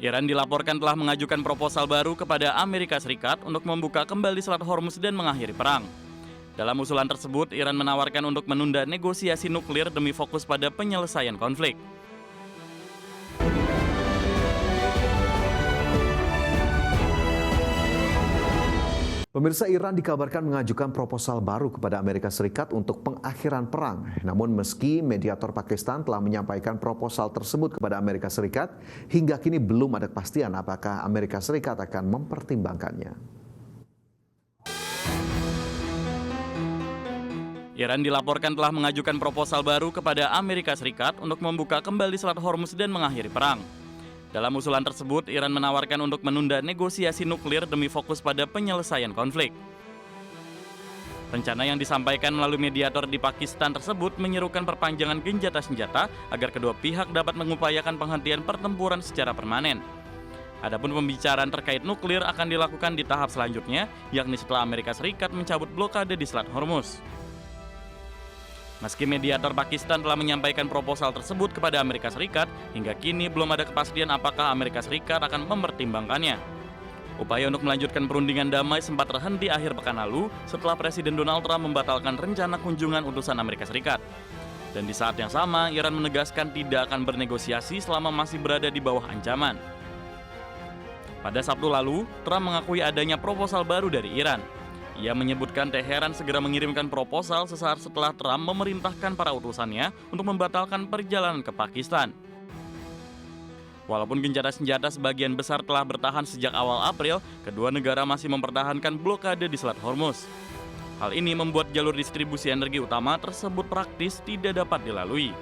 Iran dilaporkan telah mengajukan proposal baru kepada Amerika Serikat untuk membuka kembali Selat Hormuz dan mengakhiri perang. Dalam usulan tersebut, Iran menawarkan untuk menunda negosiasi nuklir demi fokus pada penyelesaian konflik. Pemirsa, Iran dikabarkan mengajukan proposal baru kepada Amerika Serikat untuk pengakhiran perang. Namun meski mediator Pakistan telah menyampaikan proposal tersebut kepada Amerika Serikat, hingga kini belum ada kepastian apakah Amerika Serikat akan mempertimbangkannya. Iran dilaporkan telah mengajukan proposal baru kepada Amerika Serikat untuk membuka kembali Selat Hormuz dan mengakhiri perang. Dalam usulan tersebut, Iran menawarkan untuk menunda negosiasi nuklir demi fokus pada penyelesaian konflik. Rencana yang disampaikan melalui mediator di Pakistan tersebut menyerukan perpanjangan gencatan senjata agar kedua pihak dapat mengupayakan penghentian pertempuran secara permanen. Adapun pembicaraan terkait nuklir akan dilakukan di tahap selanjutnya, yakni setelah Amerika Serikat mencabut blokade di Selat Hormuz. Meski mediator Pakistan telah menyampaikan proposal tersebut kepada Amerika Serikat, hingga kini belum ada kepastian apakah Amerika Serikat akan mempertimbangkannya. Upaya untuk melanjutkan perundingan damai sempat terhenti akhir pekan lalu setelah Presiden Donald Trump membatalkan rencana kunjungan utusan Amerika Serikat. Dan di saat yang sama, Iran menegaskan tidak akan bernegosiasi selama masih berada di bawah ancaman. Pada Sabtu lalu, Trump mengakui adanya proposal baru dari Iran. Ia menyebutkan Teheran segera mengirimkan proposal sesaat setelah Trump memerintahkan para utusannya untuk membatalkan perjalanan ke Pakistan. Walaupun gencatan senjata sebagian besar telah bertahan sejak awal April, kedua negara masih mempertahankan blokade di Selat Hormuz. Hal ini membuat jalur distribusi energi utama tersebut praktis tidak dapat dilalui.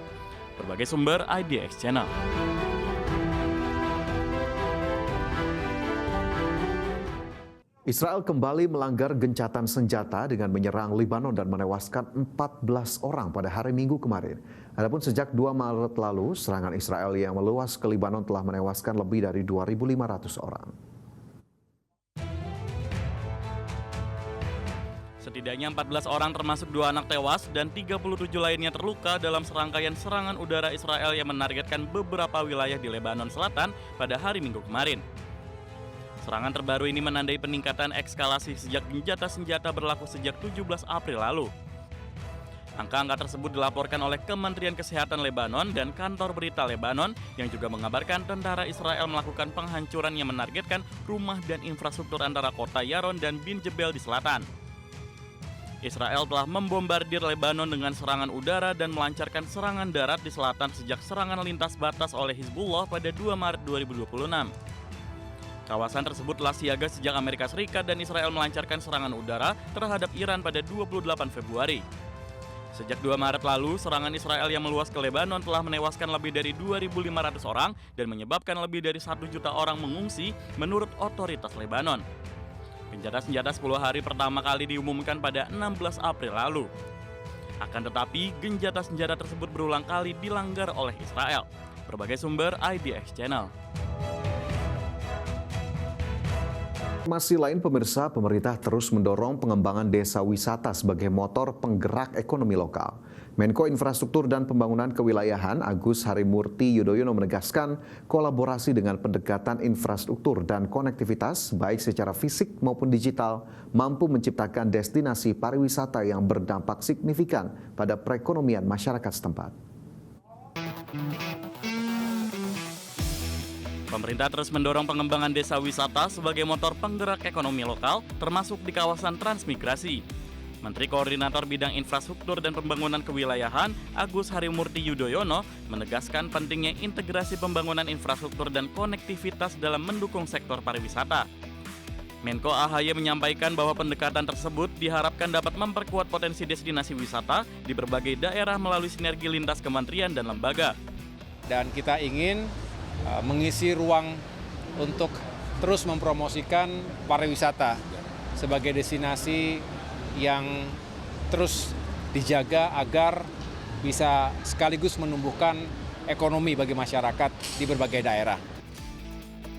Berbagai sumber IDX Channel. Israel kembali melanggar gencatan senjata dengan menyerang Lebanon dan menewaskan 14 orang pada hari Minggu kemarin. Adapun sejak 2 Maret lalu, serangan Israel yang meluas ke Lebanon telah menewaskan lebih dari 2.500 orang. Setidaknya 14 orang termasuk 2 anak tewas dan 37 lainnya terluka dalam serangkaian serangan udara Israel yang menargetkan beberapa wilayah di Lebanon Selatan pada hari Minggu kemarin. Serangan terbaru ini menandai peningkatan eskalasi sejak gencatan senjata berlaku sejak 17 April lalu. Angka-angka tersebut dilaporkan oleh Kementerian Kesehatan Lebanon dan Kantor Berita Lebanon yang juga mengabarkan tentara Israel melakukan penghancuran yang menargetkan rumah dan infrastruktur antara kota Yaron dan Bin Jebel di selatan. Israel telah membombardir Lebanon dengan serangan udara dan melancarkan serangan darat di selatan sejak serangan lintas batas oleh Hizbullah pada 2 Maret 2026. Kawasan tersebut telah siaga sejak Amerika Serikat dan Israel melancarkan serangan udara terhadap Iran pada 28 Februari. Sejak 2 Maret lalu, serangan Israel yang meluas ke Lebanon telah menewaskan lebih dari 2.500 orang dan menyebabkan lebih dari 1 juta orang mengungsi menurut otoritas Lebanon. Gencatan senjata 10 hari pertama kali diumumkan pada 16 April lalu. Akan tetapi, gencatan senjata tersebut berulang kali dilanggar oleh Israel. Berbagai sumber IDX Channel. Masih lain pemirsa, pemerintah terus mendorong pengembangan desa wisata sebagai motor penggerak ekonomi lokal. Menko Infrastruktur dan Pembangunan Kewilayahan Agus Harimurti Yudhoyono menegaskan kolaborasi dengan pendekatan infrastruktur dan konektivitas baik secara fisik maupun digital mampu menciptakan destinasi pariwisata yang berdampak signifikan pada perekonomian masyarakat setempat. Pemerintah terus mendorong pengembangan desa wisata sebagai motor penggerak ekonomi lokal, termasuk di kawasan transmigrasi. Menteri Koordinator Bidang Infrastruktur dan Pembangunan Kewilayahan, Agus Harimurti Yudhoyono, menegaskan pentingnya integrasi pembangunan infrastruktur dan konektivitas dalam mendukung sektor pariwisata. Menko AHY menyampaikan bahwa pendekatan tersebut diharapkan dapat memperkuat potensi destinasi wisata di berbagai daerah melalui sinergi lintas kementerian dan lembaga. Dan kita ingin mengisi ruang untuk terus mempromosikan pariwisata sebagai destinasi yang terus dijaga agar bisa sekaligus menumbuhkan ekonomi bagi masyarakat di berbagai daerah.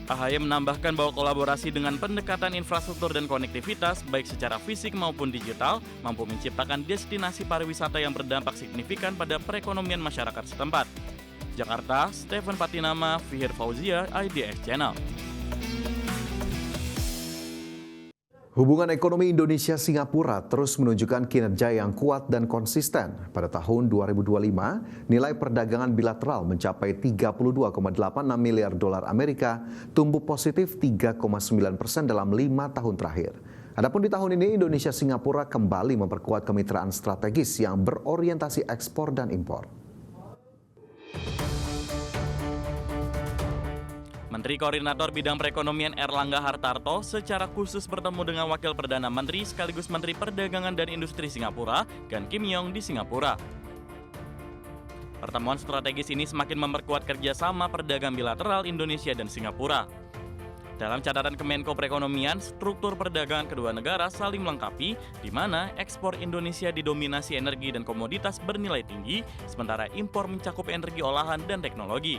AHY menambahkan bahwa kolaborasi dengan pendekatan infrastruktur dan konektivitas, baik secara fisik maupun digital, mampu menciptakan destinasi pariwisata yang berdampak signifikan pada perekonomian masyarakat setempat. Jakarta, Stephen Patinama, Fihir Fauzia, IDX Channel. Hubungan ekonomi Indonesia-Singapura terus menunjukkan kinerja yang kuat dan konsisten. Pada tahun 2025, nilai perdagangan bilateral mencapai 32,86 miliar dolar Amerika, tumbuh positif 3,9% dalam 5 tahun terakhir. Adapun di tahun ini, Indonesia-Singapura kembali memperkuat kemitraan strategis yang berorientasi ekspor dan impor. Menteri Koordinator Bidang Perekonomian Erlangga Hartarto secara khusus bertemu dengan Wakil Perdana Menteri sekaligus Menteri Perdagangan dan Industri Singapura, Gan Kim Yong di Singapura. Pertemuan strategis ini semakin memperkuat kerjasama perdagangan bilateral Indonesia dan Singapura. Dalam catatan Kemenko Perekonomian, struktur perdagangan kedua negara saling melengkapi, di mana ekspor Indonesia didominasi energi dan komoditas bernilai tinggi, sementara impor mencakup energi olahan dan teknologi.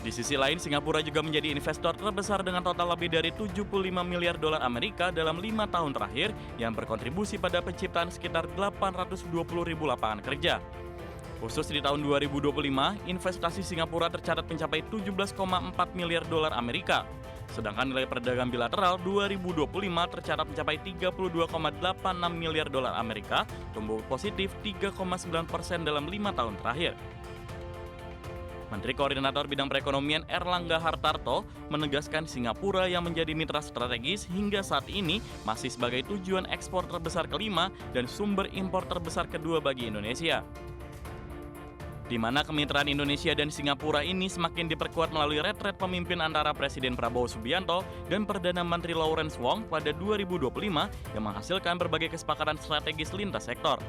Di sisi lain, Singapura juga menjadi investor terbesar dengan total lebih dari 75 miliar dolar Amerika dalam 5 tahun terakhir yang berkontribusi pada penciptaan sekitar 820 ribu lapangan kerja. Khusus di tahun 2025, investasi Singapura tercatat mencapai 17,4 miliar dolar Amerika. Sedangkan nilai perdagangan bilateral 2025 tercatat mencapai 32,86 miliar dolar Amerika, tumbuh positif 3,9% dalam 5 tahun terakhir. Menteri Koordinator Bidang Perekonomian Erlangga Hartarto menegaskan Singapura yang menjadi mitra strategis hingga saat ini masih sebagai tujuan ekspor terbesar kelima dan sumber impor terbesar kedua bagi Indonesia. Di mana kemitraan Indonesia dan Singapura ini semakin diperkuat melalui retret pemimpin antara Presiden Prabowo Subianto dan Perdana Menteri Lawrence Wong pada 2025 yang menghasilkan berbagai kesepakatan strategis lintas sektor.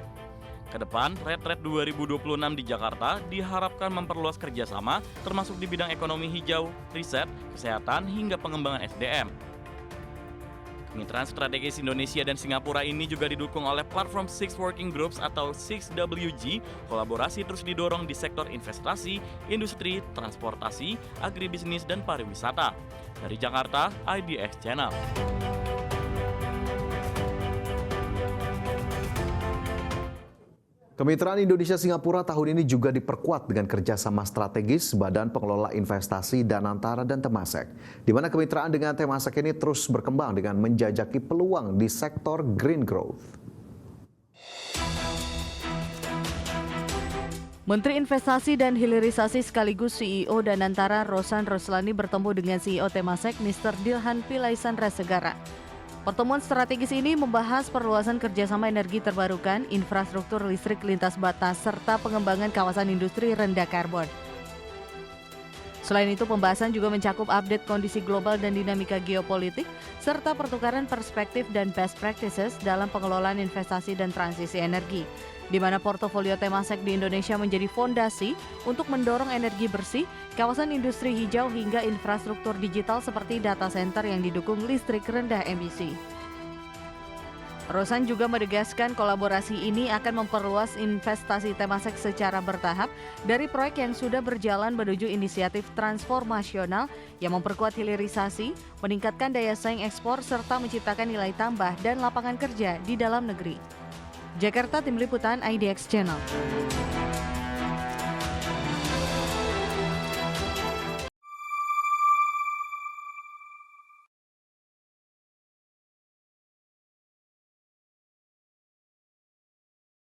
Kedepan, retret 2026 di Jakarta diharapkan memperluas kerjasama termasuk di bidang ekonomi hijau, riset, kesehatan, hingga pengembangan SDM. Kemitraan strategis Indonesia dan Singapura ini juga didukung oleh platform Six Working Groups atau 6WG. Kolaborasi terus didorong di sektor investasi, industri, transportasi, agribisnis, dan pariwisata. Dari Jakarta, IDX Channel. Kemitraan Indonesia-Singapura tahun ini juga diperkuat dengan kerjasama strategis Badan Pengelola Investasi Danantara dan Temasek, di mana kemitraan dengan Temasek ini terus berkembang dengan menjajaki peluang di sektor green growth. Menteri Investasi dan Hilirisasi sekaligus CEO Danantara Rosan Roslani bertemu dengan CEO Temasek Mr. Dilhan Pilaisan Rasegara. Pertemuan strategis ini membahas perluasan kerjasama energi terbarukan, infrastruktur listrik lintas batas, serta pengembangan kawasan industri rendah karbon. Selain itu, pembahasan juga mencakup update kondisi global dan dinamika geopolitik, serta pertukaran perspektif dan best practices dalam pengelolaan investasi dan transisi energi, di mana portofolio Temasek di Indonesia menjadi fondasi untuk mendorong energi bersih, kawasan industri hijau hingga infrastruktur digital seperti data center yang didukung listrik rendah emisi. Rosan juga menegaskan kolaborasi ini akan memperluas investasi Temasek secara bertahap dari proyek yang sudah berjalan menuju inisiatif transformasional yang memperkuat hilirisasi, meningkatkan daya saing ekspor, serta menciptakan nilai tambah dan lapangan kerja di dalam negeri. Jakarta, Tim Liputan IDX Channel.